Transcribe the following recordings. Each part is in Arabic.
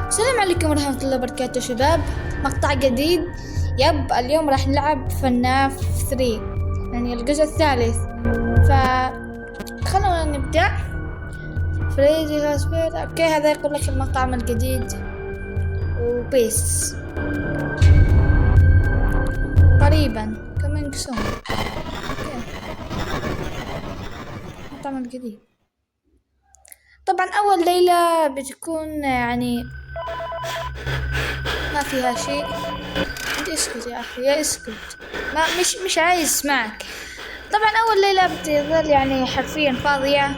السلام عليكم ورحمة الله وبركاته شباب. مقطع جديد. اليوم راح نلعب فناف 3، يعني الجزء الثالث. خلونا نبدأ. فريدي هاسبير. اوكي، هذا يقول لك المقطع من الجديد وبيس قريبا كمان سون. المقطع من الجديد. طبعا اول ليلة بتكون يعني ما فيها شيء. انت اسكت يا اخي، يا اسكت. ما مش عايز اسمعك. طبعا اول ليلة بتظل يعني حرفيا فاضية،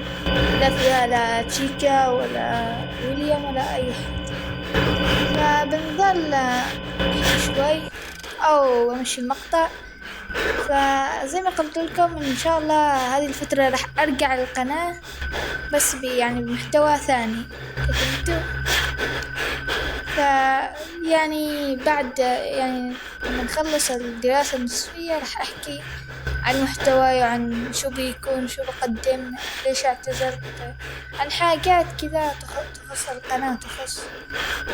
لا فيها لا تشيكا ولا ويليام ولا اي حد، فبنظل شوي او امشي المقطع. فزي ما قلت لكم ان شاء الله هذه الفترة راح ارجع للقناة، بس يعني بمحتوى ثاني كتبته. يعني بعد يعني لما نخلص الدراسة النصفية راح أحكي عن محتواي وعن شو بيكون، شو بقدم، ليش اعتذرت، عن حاجات كذا تخص القناة، تخص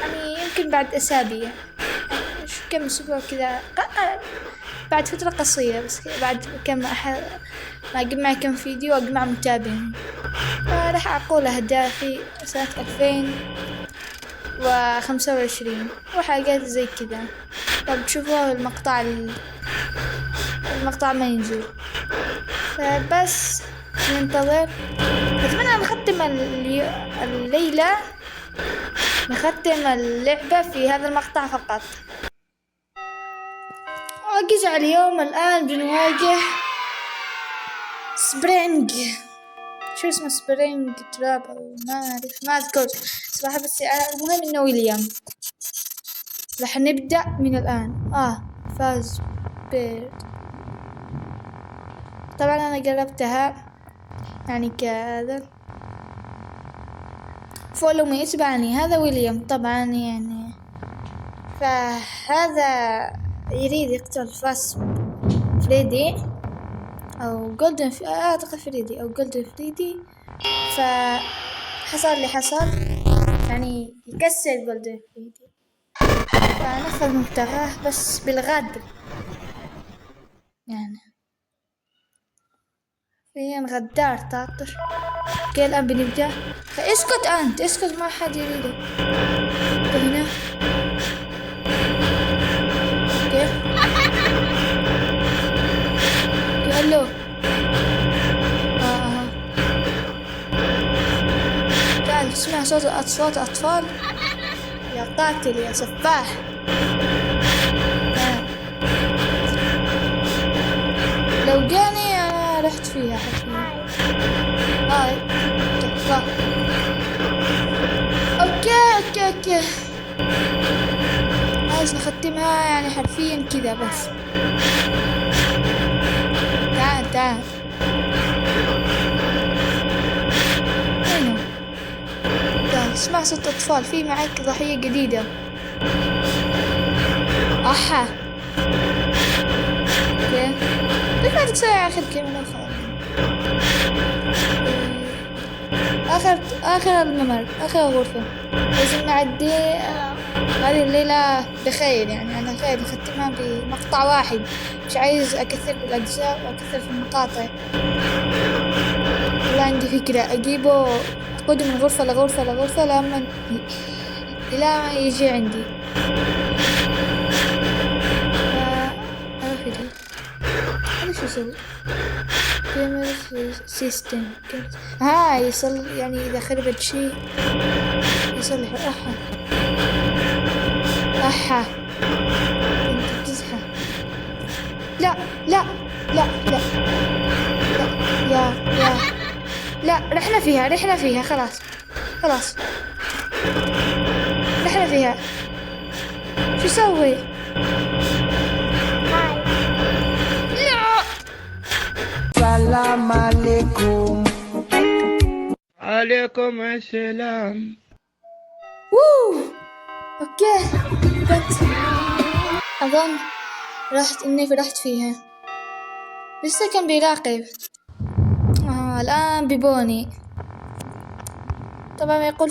يعني يمكن بعد أسابيع، يعني كم أسبوع كذا، بعد فترة قصيرة، بس بعد ما أجمع كم فيديو وأجمع متابعين. فراح أقول أهدافي سنة 2025 وحاجات زي كذا. طب تشوفوا المقطع ما ينزل، فبس ننتظر. أتمنى نختم الليلة، نختم اللعبة في هذا المقطع فقط. وأجزع اليوم الآن بنواجه سبرينج. شو اسمه؟ سبرينج تراب أو ما أعرف، ما أذكر صراحة، بس المهم إنه ويليام. رح نبدأ من الآن. فاز بيرد. طبعا أنا جربتها يعني كذا. فولو مي، اتبعني. هذا ويليام طبعا يعني، فهذا يريد يقتل فاس فريدي أو جولدن أعتقد فريدي أو جولدن فريدي. فحصل اللي حصل، يعني يكسر جولدن فريدي، فنفذ مبتغاه بس بالغدر. يعني فين غدار تعطش. اوكي الآن بنبدأ. اسكت أنت، اسكت، ما حد يريدك. هنا اوكي هلو. تعال تسمع صوت أطفال؟ يا قاتل يا سفاح. لو جاني أنا رحت فيها حرفيا. هاي اوكي عايز نختمها يعني حرفيا كذا بس. تعال وينه؟ تعال اسمع صوت أطفال. في معك ضحية جديدة. أحا اوكي، كيف ما تسوي آخر كلمة آخر الممر، آخر غرفة لازم نعدي. هذه الليلة بخير، يعني أنا خير نختمها بمقطع واحد، مش عايز أكثر بالأجزاء وأكثر في المقاطع. والله عندي فكرة، أجيبه أقوده من غرفة لغرفة إلى ما يجي عندي. هذا شو يسوي؟ كاميرا سيستم. يصل يعني إذا خربت شيء يصلح. أحا أنت بتزحف. لا يا لا، رحنا فيها خلاص رحنا فيها. شو يسوي؟ السلام عليكم. عليكم السلام. اوكي بس اظن رحت فيها. لسه كان بيراقب. الان ببوني طبعا يقول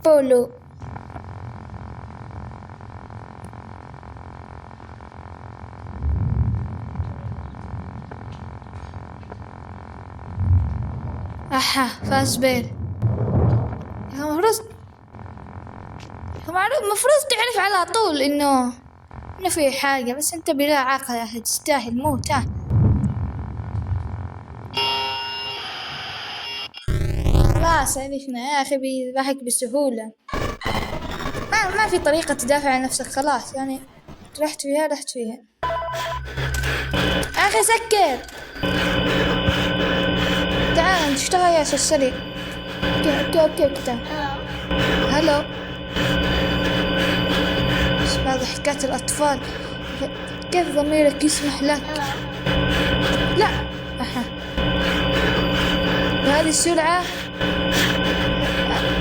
فولو. أحا فاز بيل. المفروض تعرف على طول إنه في حاجة، بس أنت بلا عاقل يا أخي، تستاهل موت. خلاص عرفنا يا أخي، بيضحك بسهولة. ما في طريقة تدافع عن نفسك، خلاص يعني رحت فيها. يا أخي سكر، تعال نشتغل يا سريع. اوكي تعال. هلو، هذا حكاية الأطفال، كيف ضميرك يسمح لك؟ لا بهذه السرعة،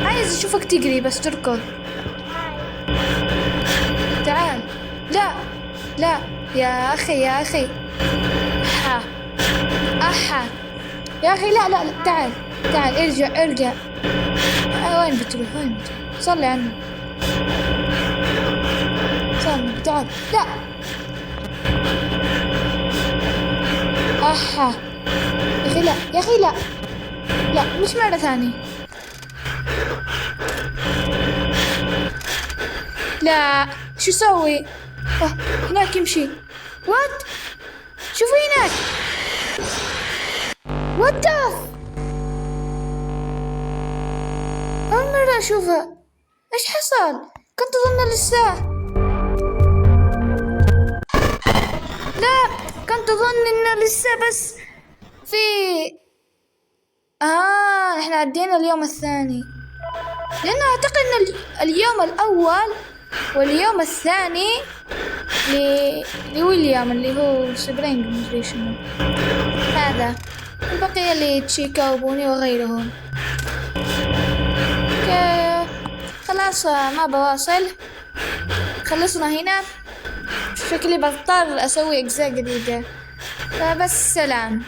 عايز أشوفك تجري بس تركض. تعال. لا يا أخي يا أخي لا تعال ارجع. وين بتروح؟ صلي عني. تعال. لا يا أخي لا مش مرة ثانية. لا شو سوي؟ هناك يمشي. وات؟ شوفوا هناك. وات أول مرة أشوفها. إيش حصل؟ كنت أظن لسه. لا كنت أظن إنه لسه، بس في إحنا عدينا اليوم الثاني، لأنه أعتقد إن اليوم الأول واليوم الثاني لويليام اللي هو سبرينج مدري شنو هذا، البقية اللي تشيكا وبوني وغيرهم. خلاص ما بواصل، خلصنا هنا. شكلي بضطر أسوي أجزاء جديدة، فبس سلام.